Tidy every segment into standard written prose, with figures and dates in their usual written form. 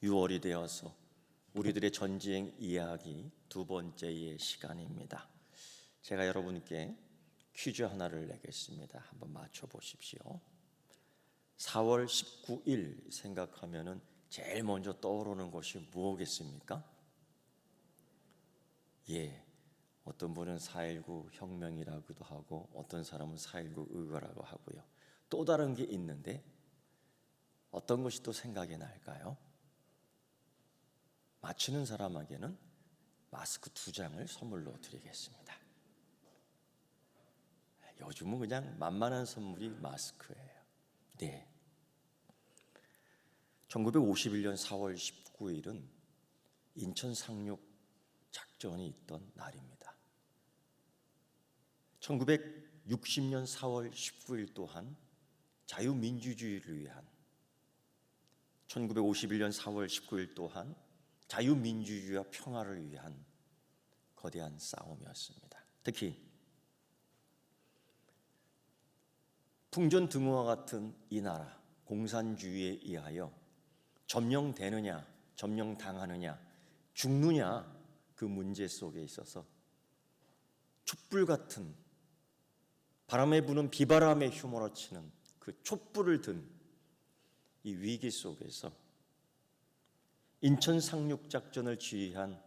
6월이 되어서 우리들의 전쟁 이야기 두 번째의 시간입니다. 제가 여러분께 퀴즈 하나를 내겠습니다. 한번 맞춰보십시오. 4월 19일 생각하면은 제일 먼저 떠오르는 것이 무엇이겠습니까? 어떤 분은 4.19 혁명이라고도 하고 어떤 사람은 4.19 의거라고 하고요. 또 다른 게 있는데 어떤 것이 또 생각이 날까요? 맞추는 사람에게는 마스크 2장을 선물로 드리겠습니다. 요즘은 그냥 만만한 선물이 마스크예요. 1951년 4월 19일은 인천 상륙 작전이 있던 날입니다. 1960년 4월 19일 또한 자유민주주의를 위한, 1951년 4월 19일 또한 자유민주주의와 평화를 위한 거대한 싸움이었습니다. 특히 풍전등화와 같은 이 나라 공산주의에 의하여 점령되느냐 점령당하느냐 죽느냐 그 문제 속에 있어서 촛불 같은 바람에 부는 비바람에 휘몰아치는 그 촛불을 든 이 위기 속에서 인천 상륙 작전을 지휘한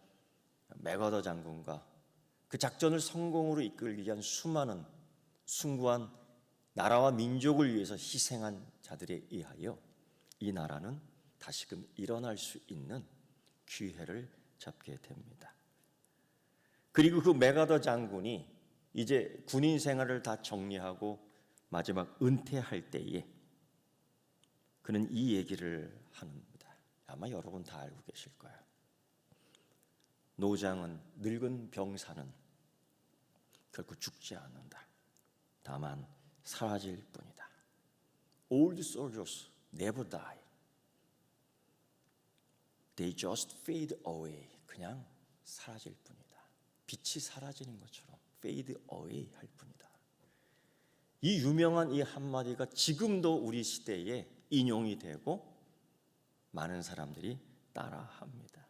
맥어더 장군과 그 작전을 성공으로 이끌기 위한 수많은 숭고한 나라와 민족을 위해서 희생한 자들에 의하여 이 나라는 다시금 일어날 수 있는 기회를 잡게 됩니다. 그리고 그 맥어더 장군이 이제 군인 생활을 다 정리하고 마지막 은퇴할 때에 그는 이 얘기를 합니다. 아마 여러분 다 알고 계실 거예요. 노장은 늙은 병사는 결코 죽지 않는다. 다만 사라질 뿐이다. Old soldiers never die. They just fade away. 그냥 사라질 뿐이다. 빛이 사라지는 것처럼 fade away 할 뿐이다. 이 유명한 이 한마디가 지금도 우리 시대에 인용이 되고 많은 사람들이 따라합니다.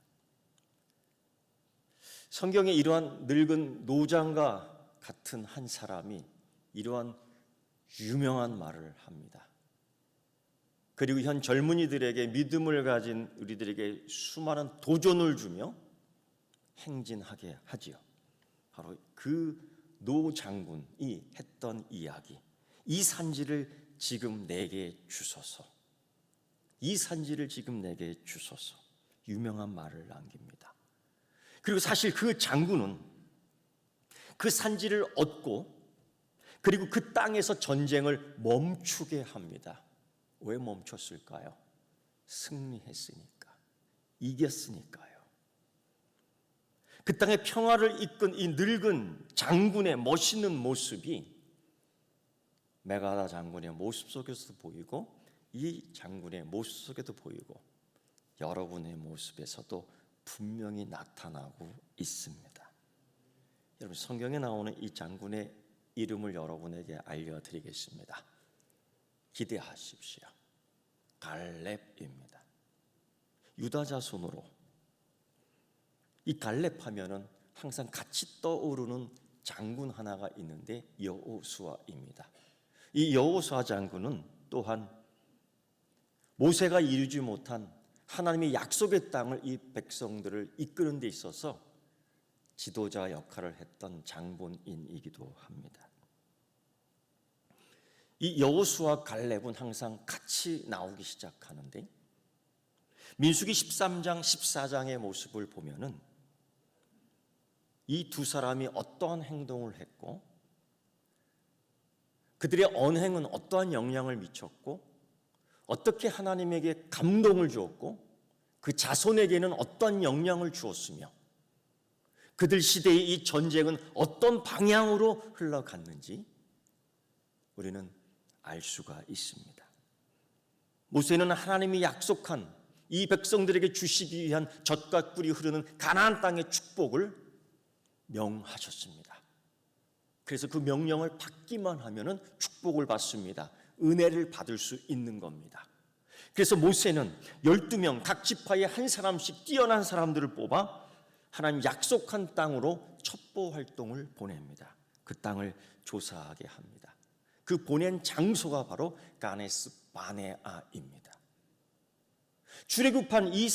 성경에 이러한 늙은 노장과 같은 한 사람이 이러한 유명한 말을 합니다. 그리고 현 젊은이들에게 믿음을 가진 우리들에게 수많은 도전을 주며 행진하게 하지요. 바로 그 노 장군이 했던 이야기. 이 산지를 지금 내게 주소서. 이 산지를 지금 내게 주소서. 유명한 말을 남깁니다. 그리고 사실 그 장군은 그 산지를 얻고 그리고 그 땅에서 전쟁을 멈추게 합니다. 왜 멈췄을까요? 승리했으니까, 이겼으니까요. 그 땅의 평화를 이끈 이 늙은 장군의 멋있는 모습이 메가다 장군의 모습 속에서도 보이고 이 장군의 모습 속에도 보이고 여러분의 모습에서도 분명히 나타나고 있습니다. 여러분, 성경에 나오는 이 장군의 이름을 여러분에게 알려드리겠습니다. 기대하십시오. 갈렙입니다. 유다 자손으로 이 갈렙 하면은 항상 같이 떠오르는 장군 하나가 있는데 여호수아입니다. 이 여호수아 장군은 또한 모세가 이루지 못한 하나님의 약속의 땅을 이 백성들을 이끄는 데 있어서 지도자 역할을 했던 장본인이기도 합니다. 이 여호수아 갈렙은 항상 같이 나오기 시작하는데 민수기 13장 14장의 모습을 보면은 이 두 사람이 어떠한 행동을 했고 그들의 언행은 어떠한 영향을 미쳤고 어떻게 하나님에게 감동을 주었고 그 자손에게는 어떠한 영향을 주었으며 그들 시대의 이 전쟁은 어떤 방향으로 흘러갔는지 우리는 알 수가 있습니다. 모세는 하나님이 약속한 이 백성들에게 주시기 위한 젖과 꿀이 흐르는 가나안 땅의 축복을 명하셨습니다. 그래서 그 명령을 받기만 하면은 축복을 받습니다. 은혜를 받을 수 있는 겁니다. 그래서 모세는 12명 각 지파에 한 사람씩 뛰어난 사람들을 뽑아 하나님 약속한 땅으로 첩보 활동을 보냅니다. 그 땅을 조사하게 합니다. 그 보낸 장소가 바로 가네스 바네아입니다. 출애굽한 이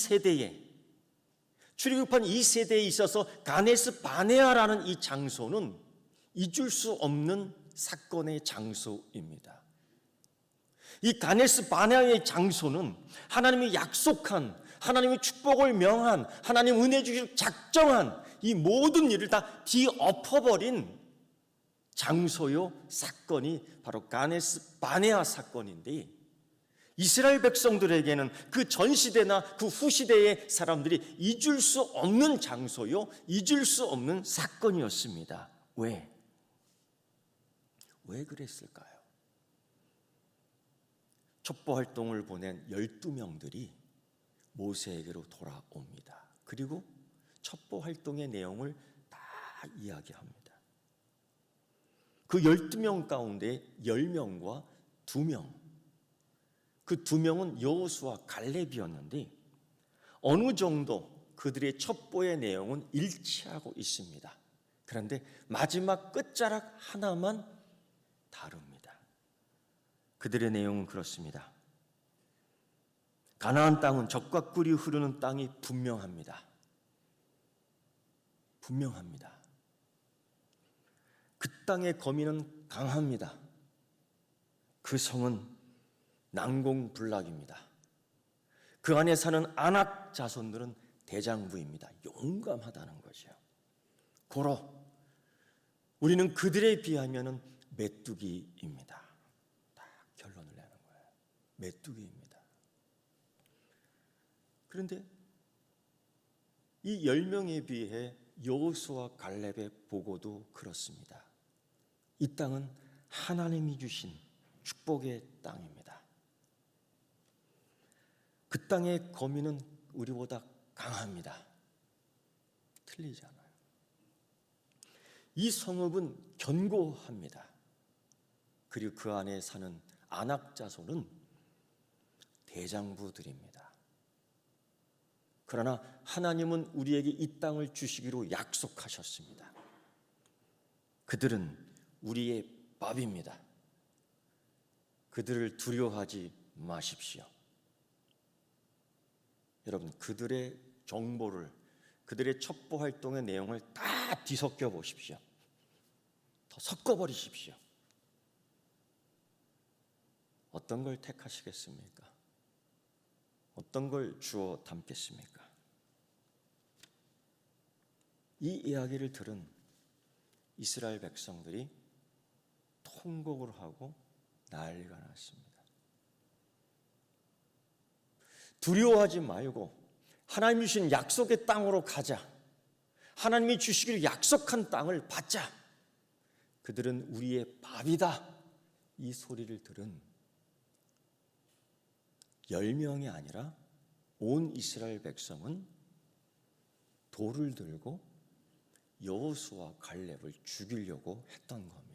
세대에 있어서 가네스 바네아라는 이 장소는 잊을 수 없는 사건의 장소입니다. 이 가네스 바네아의 장소는 하나님이 약속한, 하나님의 축복을 명한, 하나님 은혜 주실 작정한 이 모든 일을 다 뒤엎어버린 장소요 사건이 바로 가네스 바네아 사건인데, 이스라엘 백성들에게는 그 전시대나 그 후시대의 사람들이 잊을 수 없는 장소요, 잊을 수 없는 사건이었습니다. 왜 그랬을까요? 첩보 활동을 보낸 12명들이 모세에게로 돌아옵니다. 그리고 첩보 활동의 내용을 다 이야기합니다. 그 12명 가운데 10명과 2명, 그 2명은 여호수아 갈렙이었는데 어느 정도 그들의 첩보의 내용은 일치하고 있습니다. 그런데 마지막 끝자락 하나만 다릅니다. 그들의 내용은 그렇습니다. 가나안 땅은 젖과 꿀이 흐르는 땅이 분명합니다. 그 땅의 거민은 강합니다. 그 성은 난공불락입니다. 그 안에 사는 아낙 자손들은 대장부입니다. 용감하다는 거죠. 고로 우리는 그들에 비하면 메뚜기입니다. 딱 결론을 내는 거예요. 메뚜기입니다. 그런데 이 10명에 비해 여호수아 갈렙의 보고도 그렇습니다. 이 땅은 하나님이 주신 축복의 땅입니다. 그 땅의 거민은 우리보다 강합니다. 틀리지 않아요. 이 성읍은 견고합니다. 그리고 그 안에 사는 아낙 자손은 대장부들입니다. 그러나 하나님은 우리에게 이 땅을 주시기로 약속하셨습니다. 그들은 우리의 밥입니다. 그들을 두려워하지 마십시오. 여러분, 그들의 정보를, 그들의 첩보 활동의 내용을 다 뒤섞여 보십시오. 더 섞어버리십시오. 어떤 걸 택하시겠습니까? 어떤 걸 주워 담겠습니까? 이 이야기를 들은 이스라엘 백성들이 통곡을 하고 난리가 났습니다. 두려워하지 말고 하나님이 주신 약속의 땅으로 가자. 하나님이 주시기로 약속한 땅을 받자. 그들은 우리의 밥이다. 이 소리를 들은 10명이 아니라 온 이스라엘 백성은 돌을 들고 여호수아 갈렙을 죽이려고 했던 겁니다.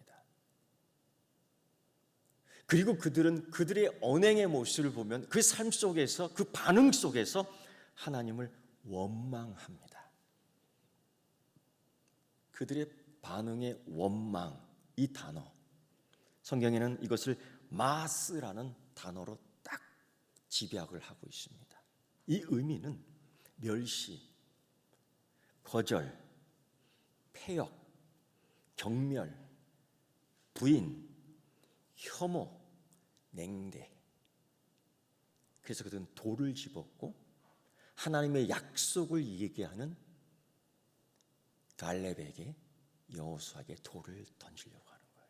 그리고 그들은 그들의 언행의 모습을 보면 그 삶 속에서, 그 반응 속에서 하나님을 원망합니다. 그들의 반응의 원망, 이 단어, 성경에는 이것을 마스라는 단어로 딱 집약을 하고 있습니다. 이 의미는 멸시, 거절, 폐역, 경멸, 부인, 혐오, 냉대. 그래서 그들은 돌을 집었고 하나님의 약속을 얘기하는 갈렙에게, 여호수아에게 돌을 던지려고 하는 거예요.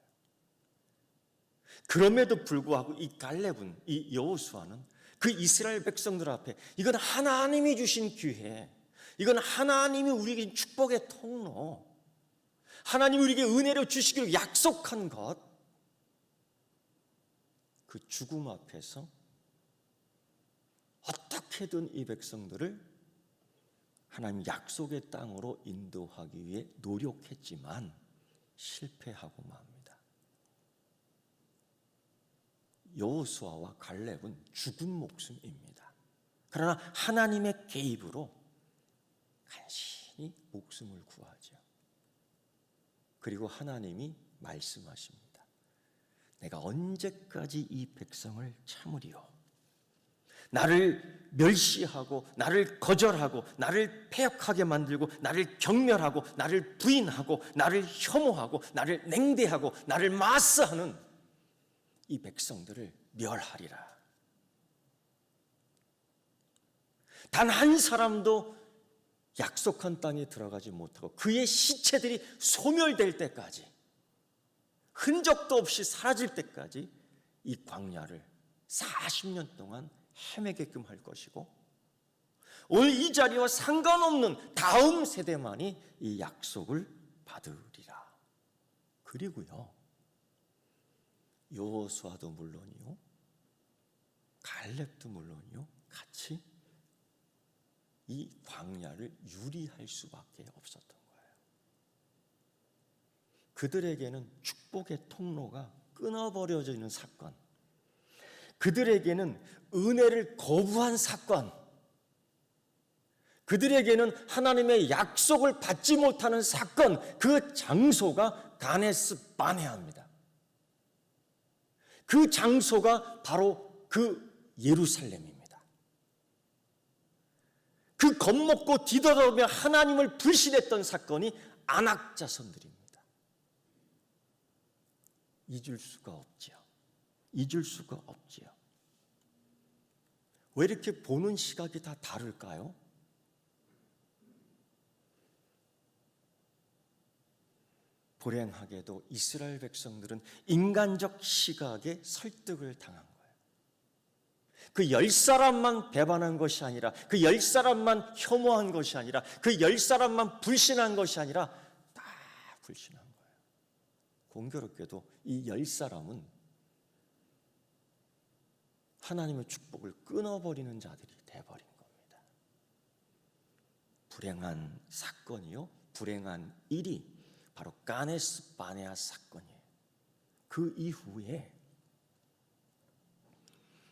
그럼에도 불구하고 이 갈렙은, 이 여호수아는 그 이스라엘 백성들 앞에 이건 하나님이 주신 기회, 이건 하나님이 우리에게 준 축복의 통로, 하나님이 우리에게 은혜로 주시기로 약속한 것, 그 죽음 앞에서 어떻게든 이 백성들을 하나님 약속의 땅으로 인도하기 위해 노력했지만 실패하고 맙니다. 여호수아와 갈렙은 죽은 목숨입니다. 그러나 하나님의 개입으로 간신히 목숨을 구하죠. 그리고 하나님이 말씀하십니다. 내가 언제까지 이 백성을 참으리요? 나를 멸시하고 나를 거절하고 나를 패역하게 만들고 나를 경멸하고 나를 부인하고 나를 혐오하고 나를 냉대하고 나를 마스하는 이 백성들을 멸하리라. 단 한 사람도 약속한 땅에 들어가지 못하고 그의 시체들이 소멸될 때까지, 흔적도 없이 사라질 때까지 이 광야를 40년 동안 헤매게끔 할 것이고, 오늘 이 자리와 상관없는 다음 세대만이 이 약속을 받으리라. 그리고요, 여호수아도 물론이요, 갈렙도 물론이요, 같이 이 광야를 유리할 수밖에 없었던 거예요. 그들에게는 축복의 통로가 끊어버려지는 사건, 그들에게는 은혜를 거부한 사건, 그들에게는 하나님의 약속을 받지 못하는 사건, 그 장소가 가데스 바네아입니다. 그 장소가 바로 그 예루살렘입니다. 그 겁먹고 뒤돌아보며 하나님을 불신했던 사건이 아낙 자손들입니다. 잊을 수가 없지요. 잊을 수가 없지요. 왜 이렇게 보는 시각이 다 다를까요? 불행하게도 이스라엘 백성들은 인간적 시각에 설득을 당한 거예요. 그 10사람만 배반한 것이 아니라, 그 10사람만 혐오한 것이 아니라, 그 10사람만 불신한 것이 아니라 다 불신한 거예요. 공교롭게도 이 10사람은 하나님의 축복을 끊어버리는 자들이 돼버린 겁니다. 불행한 사건이요, 불행한 일이 바로 가데스 바네아 사건이에요. 그 이후에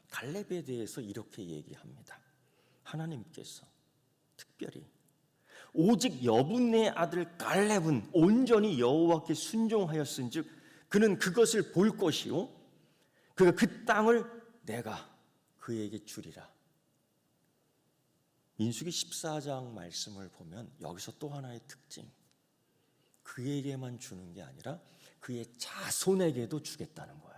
갈렙에 대해서 이렇게 얘기합니다. 하나님께서 특별히 오직 여분의 아들 갈렙은 온전히 여호와께 순종하였은즉 그는 그것을 볼 것이요 그가 그 땅을 내가 그에게 주리라. 민수기 14장 말씀을 보면 여기서 또 하나의 특징, 그에게만 주는 게 아니라 그의 자손에게도 주겠다는 거예요.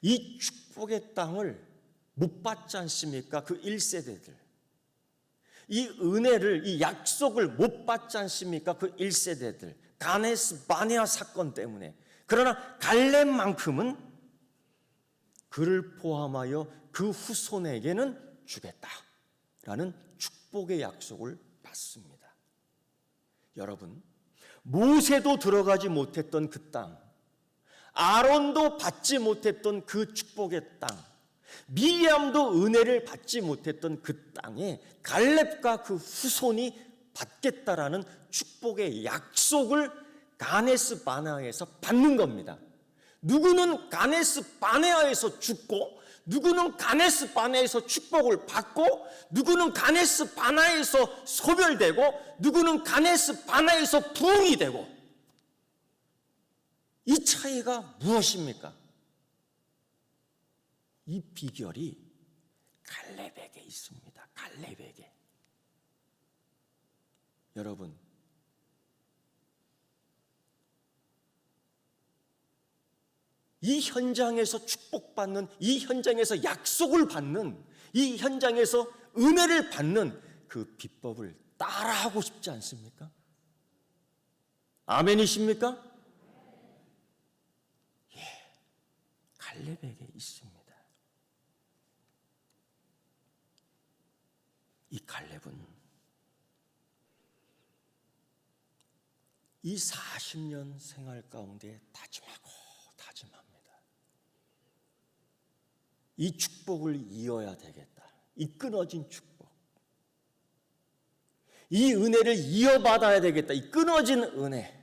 이 축복의 땅을 못 받지 않습니까? 그 1세대들. 이 은혜를, 이 약속을 못 받지 않습니까? 그 1세대들. 가데스 바네아 사건 때문에. 그러나 갈렙만큼은 그를 포함하여 그 후손에게는 주겠다라는 축복의 약속을 받습니다. 여러분, 모세도 들어가지 못했던 그 땅, 아론도 받지 못했던 그 축복의 땅, 미리암도 은혜를 받지 못했던 그 땅에 갈렙과 그 후손이 받겠다라는 축복의 약속을 가데스 바네아에서 받는 겁니다. 누구는 가데스 바네아에서 죽고, 누구는 가데스 바네아에서 축복을 받고, 누구는 가데스 바네아에서 소멸되고, 누구는 가데스 바네아에서 부흥이 되고, 이 차이가 무엇입니까? 이 비결이 갈렙에게 있습니다. 갈렙에게. 여러분, 이 현장에서 축복받는, 이 현장에서 약속을 받는, 이 현장에서 은혜를 받는 그 비법을 따라하고 싶지 않습니까? 아멘이십니까? 예, 갈렙에게 있습니다. 이 갈렙은 이 40년 생활 가운데 다짐하고 다짐합니다. 이 축복을 이어야 되겠다. 이 끊어진 축복. 이 은혜를 이어받아야 되겠다. 이 끊어진 은혜.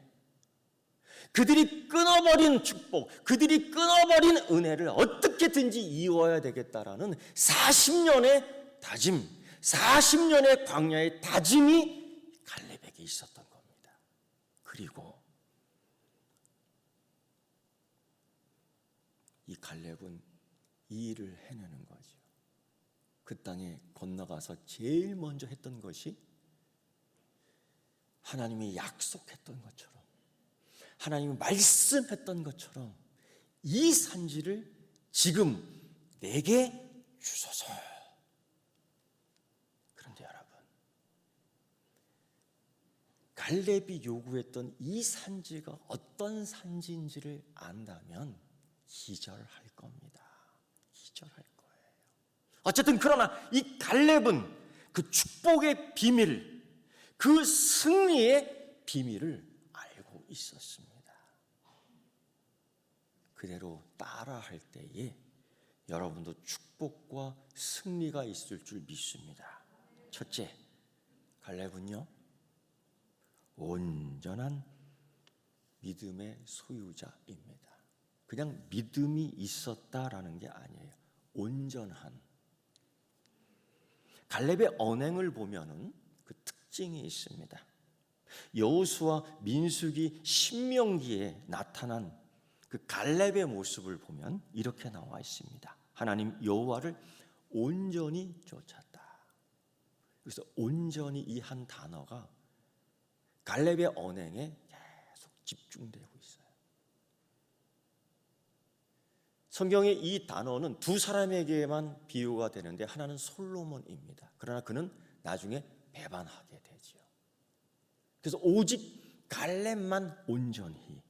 그들이 끊어버린 축복, 그들이 끊어버린 은혜를 어떻게든지 이어야 되겠다라는 40년의 다짐, 40년의 광야의 다짐이 갈렙에게 있었던 겁니다. 그리고 이 갈렙은 이 일을 해내는 거죠. 그 땅에 건너가서 제일 먼저 했던 것이 하나님이 약속했던 것처럼, 하나님이 말씀했던 것처럼 이 산지를 지금 내게 주소서. 그런데 여러분, 갈렙이 요구했던 이 산지가 어떤 산지인지를 안다면 기절할 겁니다. 기절할 거예요. 어쨌든 그러나 이 갈렙은 그 축복의 비밀, 그 승리의 비밀을 알고 있었습니다. 그대로 따라할 때에 여러분도 축복과 승리가 있을 줄 믿습니다. 첫째, 갈렙은요, 온전한 믿음의 소유자입니다. 그냥 믿음이 있었다라는 게 아니에요. 온전한. 갈렙의 언행을 보면은 그 특징이 있습니다. 여호수아, 민수기, 신명기에 나타난 그 갈렙의 모습을 보면 이렇게 나와 있습니다. 하나님 여호와를 온전히 쫓았다. 그래서 온전히 이 한 단어가 갈렙의 언행에 계속 집중되고 있어요. 성경에 이 단어는 두 사람에게만 비유가 되는데 하나는 솔로몬입니다. 그러나 그는 나중에 배반하게 되지요. 그래서 오직 갈렙만 온전히,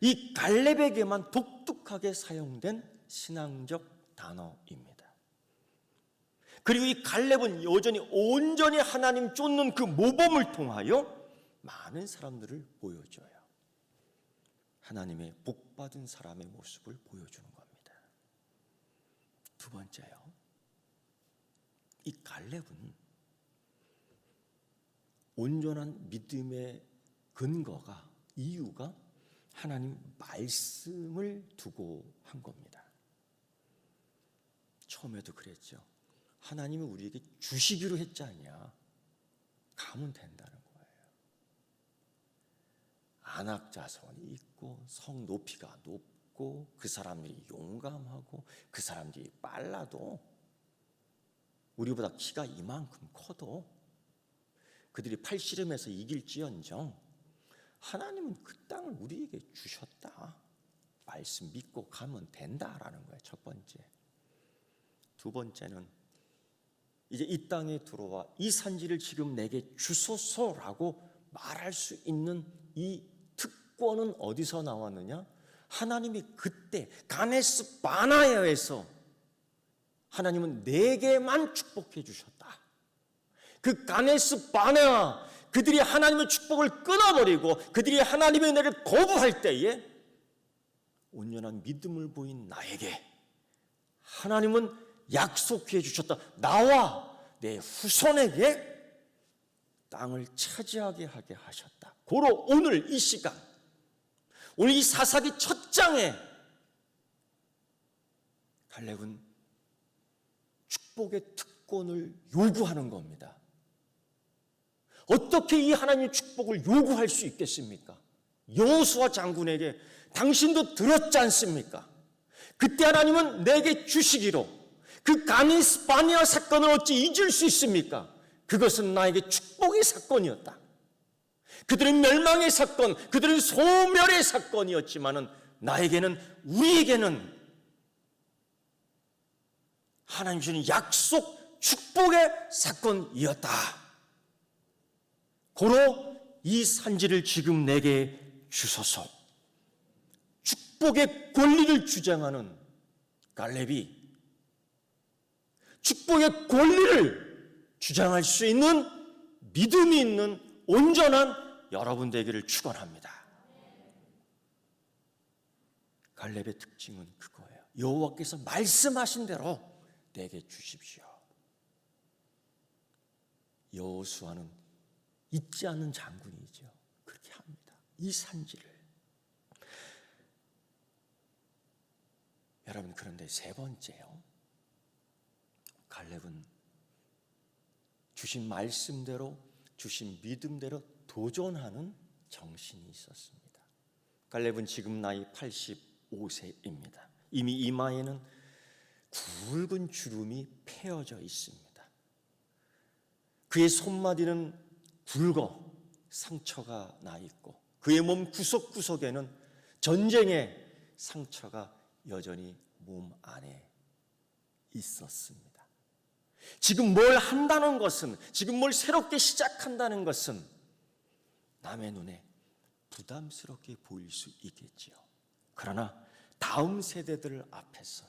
이 갈렙에게만 독특하게 사용된 신앙적 단어입니다. 그리고 이 갈렙은 여전히 온전히 하나님 쫓는 그 모범을 통하여 많은 사람들을 보여줘요. 하나님의 복받은 사람의 모습을 보여주는 겁니다. 두 번째요, 이 갈렙은 온전한 믿음의 근거가, 이유가 하나님 말씀을 두고 한 겁니다. 처음에도 그랬죠. 하나님이 우리에게 주시기로 했지 않냐, 가면 된다는 거예요. 안악자손이 있고 성 높이가 높고 그 사람들이 용감하고 그 사람들이 빨라도, 우리보다 키가 이만큼 커도 그들이 팔씨름해서 이길지언정 하나님은 그 땅을 우리에게 주셨다. 말씀 믿고 가면 된다라는 거예요. 첫 번째. 두 번째는 이제 이 땅에 들어와 이 산지를 지금 내게 주소서라고 말할 수 있는 이 특권은 어디서 나왔느냐? 하나님이 그때 가네스 바나야에서 하나님은 내게만 축복해 주셨다. 그 가네스 바네아, 그들이 하나님의 축복을 끊어버리고 그들이 하나님의 은혜를 거부할 때에 온전한 믿음을 보인 나에게 하나님은 약속해 주셨다. 나와 내 후손에게 땅을 차지하게 하게 하셨다. 고로 오늘 이 시간, 오늘 이 사사기 첫 장에 갈렙은 축복의 특권을 요구하는 겁니다. 어떻게 이 하나님의 축복을 요구할 수 있겠습니까? 여호수아 장군에게 당신도 들었지 않습니까? 그때 하나님은 내게 주시기로, 그 가니스 바니아 사건을 어찌 잊을 수 있습니까? 그것은 나에게 축복의 사건이었다. 그들은 멸망의 사건, 그들은 소멸의 사건이었지만은 나에게는, 우리에게는 하나님 주신 약속, 축복의 사건이었다. 고로 이 산지를 지금 내게 주소서. 축복의 권리를 주장하는 갈렙이 축복의 권리를 주장할 수 있는 믿음이 있는 온전한 여러분 되기를 축원합니다. 갈렙의 특징은 그거예요. 여호와께서 말씀하신 대로 내게 주십시오. 여호수아는 잊지 않는 장군이죠. 그렇게 합니다. 이 산지를. 여러분, 그런데 세 번째요, 갈렙은 주신 말씀대로, 주신 믿음대로 도전하는 정신이 있었습니다. 갈렙은 지금 나이 85세입니다. 이미 이마에는 굵은 주름이 패여져 있습니다. 그의 손마디는 굵어 상처가 나 있고, 그의 몸 구석구석에는 전쟁의 상처가 여전히 몸 안에 있었습니다. 지금 뭘 한다는 것은, 지금 뭘 새롭게 시작한다는 것은 남의 눈에 부담스럽게 보일 수 있겠지요. 그러나 다음 세대들 앞에서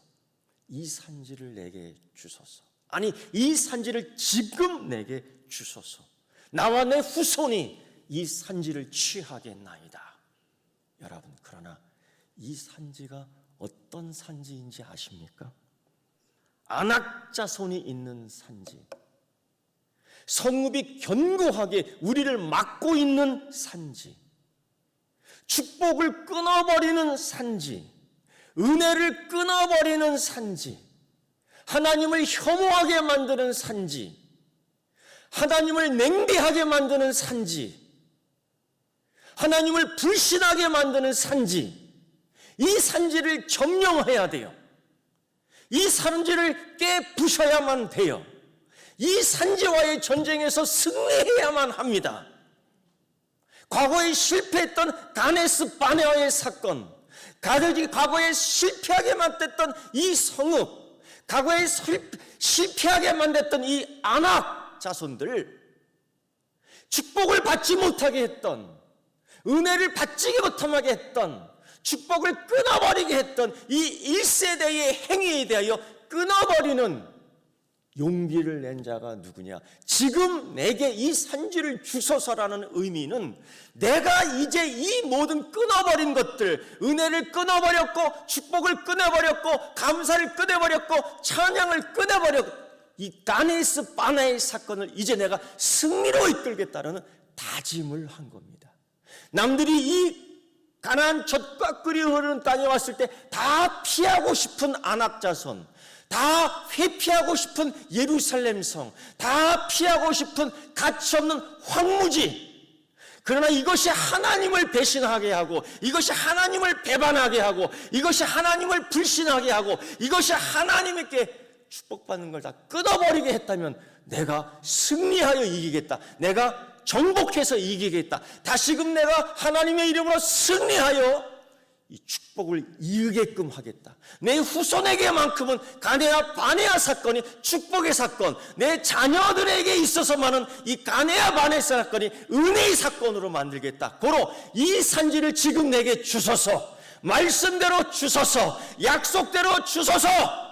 이 산지를 내게 주소서, 아니 이 산지를 지금 내게 주소서, 나와 내 후손이 이 산지를 취하겠나이다. 여러분, 그러나 이 산지가 어떤 산지인지 아십니까? 안악자손이 있는 산지, 성읍이 견고하게 우리를 막고 있는 산지, 축복을 끊어버리는 산지, 은혜를 끊어버리는 산지, 하나님을 혐오하게 만드는 산지, 하나님을 냉대하게 만드는 산지, 하나님을 불신하게 만드는 산지, 이 산지를 점령해야 돼요. 이 산지를 깨부셔야만 돼요. 이 산지와의 전쟁에서 승리해야만 합니다. 과거에 실패했던 가네스 바네아의 사건, 과거에 실패하게 만들었던 이 성읍, 과거에 실패하게 만들었던 이 안악 자손들, 축복을 받지 못하게 했던, 은혜를 받지 못하게 했던, 축복을 끊어버리게 했던 이 1세대의 행위에 대하여 끊어버리는 용기를 낸 자가 누구냐? 지금 내게 이 산지를 주소서라는 의미는, 내가 이제 이 모든 끊어버린 것들, 은혜를 끊어버렸고, 축복을 끊어버렸고, 감사를 끊어버렸고, 찬양을 끊어버렸고, 이 가네스 바나의 사건을 이제 내가 승리로 이끌겠다는 다짐을 한 겁니다. 남들이 이 가나안 젖과 꿀이 흐르는 땅에 왔을 때 다 피하고 싶은 안악자손, 다 회피하고 싶은 예루살렘 성, 다 피하고 싶은 가치없는 황무지, 그러나 이것이 하나님을 배신하게 하고, 이것이 하나님을 배반하게 하고, 이것이 하나님을 불신하게 하고, 이것이 하나님께 축복받는 걸 다 끊어버리게 했다면 내가 승리하여 이기겠다, 내가 정복해서 이기겠다, 다시금 내가 하나님의 이름으로 승리하여 이 축복을 이으게끔 하겠다, 내 후손에게만큼은 가네아 바네아 사건이 축복의 사건, 내 자녀들에게 있어서만은 이 가네아 바네아 사건이 은혜의 사건으로 만들겠다. 고로 이 산지를 지금 내게 주소서, 말씀대로 주소서, 약속대로 주소서.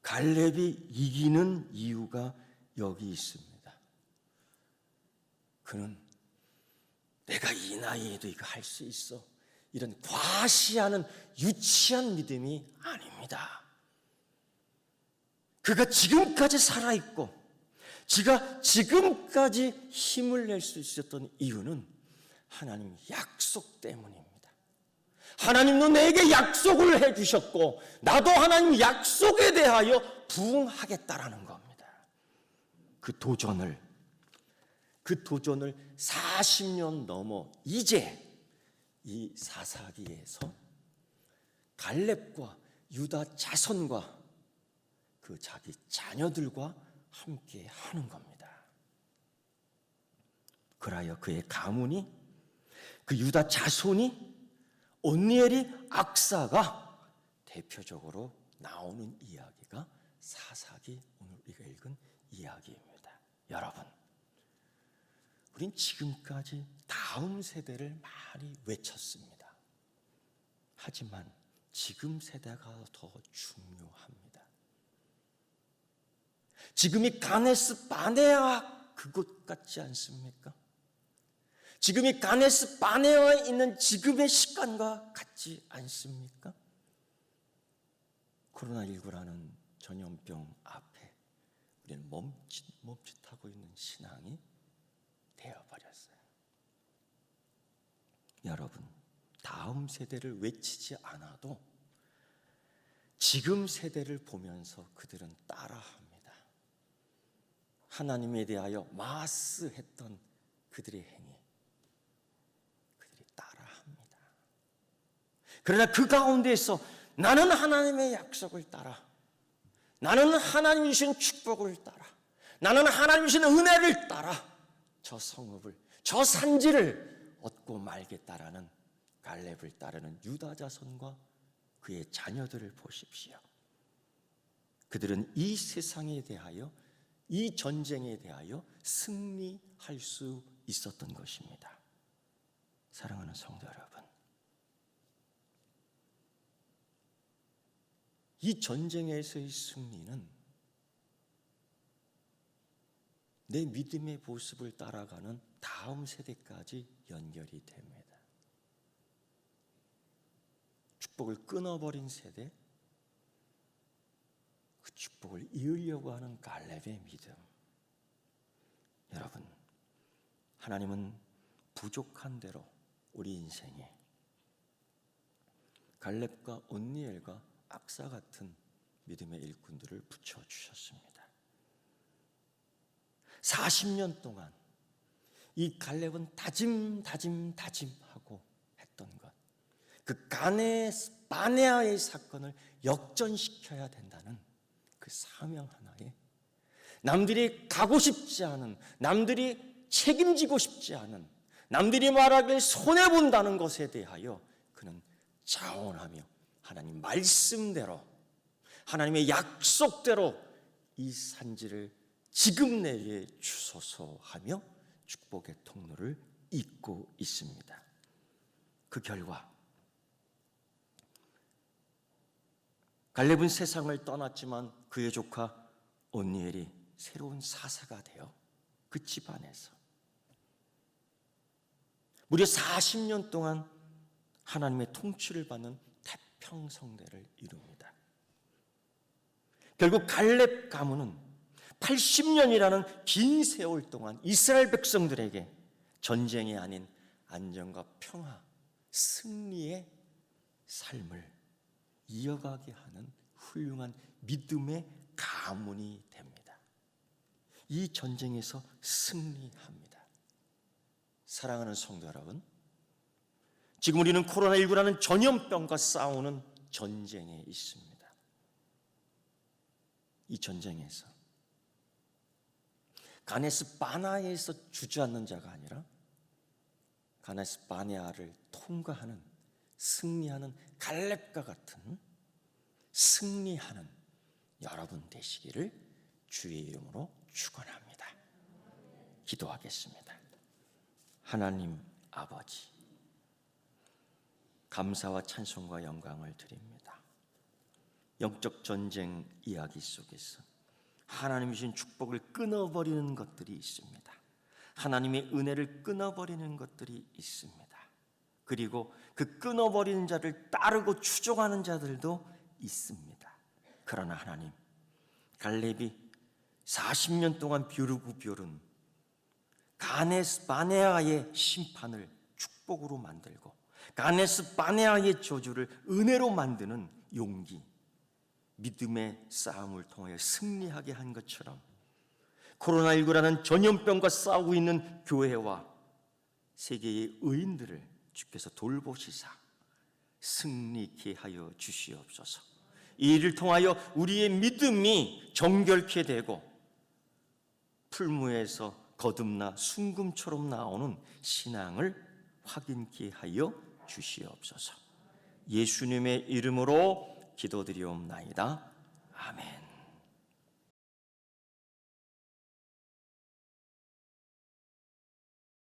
갈렙이 이기는 이유가 여기 있습니다. 그는 내가 이 나이에도 이거 할 수 있어, 이런 과시하는 유치한 믿음이 아닙니다. 그가 지금까지 살아있고, 그가 지금까지 힘을 낼 수 있었던 이유는 하나님 약속 때문입니다. 하나님도 내게 약속을 해주셨고, 나도 하나님 약속에 대하여 부응하겠다라는 겁니다. 그 도전을 40년 넘어 이제 이 사사기에서 갈렙과 유다 자손과 그 자기 자녀들과 함께 하는 겁니다. 그라여 그의 가문이, 그 유다 자손이, 온니엘이, 악사가 대표적으로 나오는 이야기가 사사기, 오늘 우리가 읽은 이야기입니다. 여러분, 우린 지금까지 다음 세대를 많이 외쳤습니다. 하지만 지금 세대가 더 중요합니다. 지금이 가네스 바네아 그곳 같지 않습니까? 지금이 가네스 바네아에 있는 지금의 시간과 같지 않습니까? 코로나19라는 전염병 앞에 우리는 멈칫하고 있는 신앙이 되어버렸어요. 여러분, 다음 세대를 외치지 않아도 지금 세대를 보면서 그들은 따라합니다. 하나님에 대하여 마스했던 그들의 행위, 그들이 따라합니다. 그러나 그 가운데에서 나는 하나님의 약속을 따라, 나는 하나님 주신 축복을 따라, 나는 하나님 주신 은혜를 따라 저 성읍을, 저 산지를 얻고 말겠다라는 갈렙을 따르는 유다 자손과 그의 자녀들을 보십시오. 그들은 이 세상에 대하여, 이 전쟁에 대하여 승리할 수 있었던 것입니다. 사랑하는 성도 여러분, 이 전쟁에서의 승리는 내 믿음의 모습을 따라가는 다음 세대까지 연결이 됩니다. 축복을 끊어버린 세대, 그 축복을 이으려고 하는 갈렙의 믿음. 여러분, 하나님은 부족한 대로 우리 인생에 갈렙과 온니엘과 악사 같은 믿음의 일꾼들을 붙여주셨습니다. 40년 동안 이 갈렙은 다짐하고 했던 것, 그 가네스 바네아의 사건을 역전시켜야 된다는 그 사명 하나에 남들이 가고 싶지 않은, 남들이 책임지고 싶지 않은, 남들이 말하길 손해본다는 것에 대하여 그는 자원하며 하나님 말씀대로, 하나님의 약속대로 이 산지를 지금 내게 주소서 하며 축복의 통로를 잇고 있습니다. 그 결과 갈렙은 세상을 떠났지만 그의 조카 온니엘이 새로운 사사가 되어 그 집안에서 무려 40년 동안 하나님의 통치를 받는 태평성대를 이룹니다. 결국 갈렙 가문은 80년이라는 긴 세월 동안 이스라엘 백성들에게 전쟁이 아닌 안정과 평화, 승리의 삶을 이어가게 하는 훌륭한 믿음의 가문이 됩니다. 이 전쟁에서 승리합니다. 사랑하는 성도 여러분, 지금 우리는 코로나19라는 전염병과 싸우는 전쟁에 있습니다. 이 전쟁에서 가네스 바네아에서 주저앉는 자가 아니라 가네스 바네아를 통과하는, 승리하는 갈렙과 같은 승리하는 여러분 되시기를 주의 이름으로 축원합니다. 기도하겠습니다. 하나님 아버지, 감사와 찬송과 영광을 드립니다. 영적 전쟁 이야기 속에서 하나님이 주신 축복을 끊어버리는 것들이 있습니다. 하나님의 은혜를 끊어버리는 것들이 있습니다. 그리고 그 끊어버리는 자를 따르고 추종하는 자들도 있습니다. 그러나 하나님, 갈렙이 40년 동안 벼른 가네스 바네아의 심판을 축복으로 만들고 가네스 바네아의 저주를 은혜로 만드는 용기, 믿음의 싸움을 통하여 승리하게 한 것처럼 코로나19라는 전염병과 싸우고 있는 교회와 세계의 의인들을 주께서 돌보시사 승리케 하여 주시옵소서. 이 일을 통하여 우리의 믿음이 정결케 되고 풀무에서 거듭나 순금처럼 나오는 신앙을 확인케 하여 주시옵소서. 예수님의 이름으로 기도드리옵나이다. 아멘.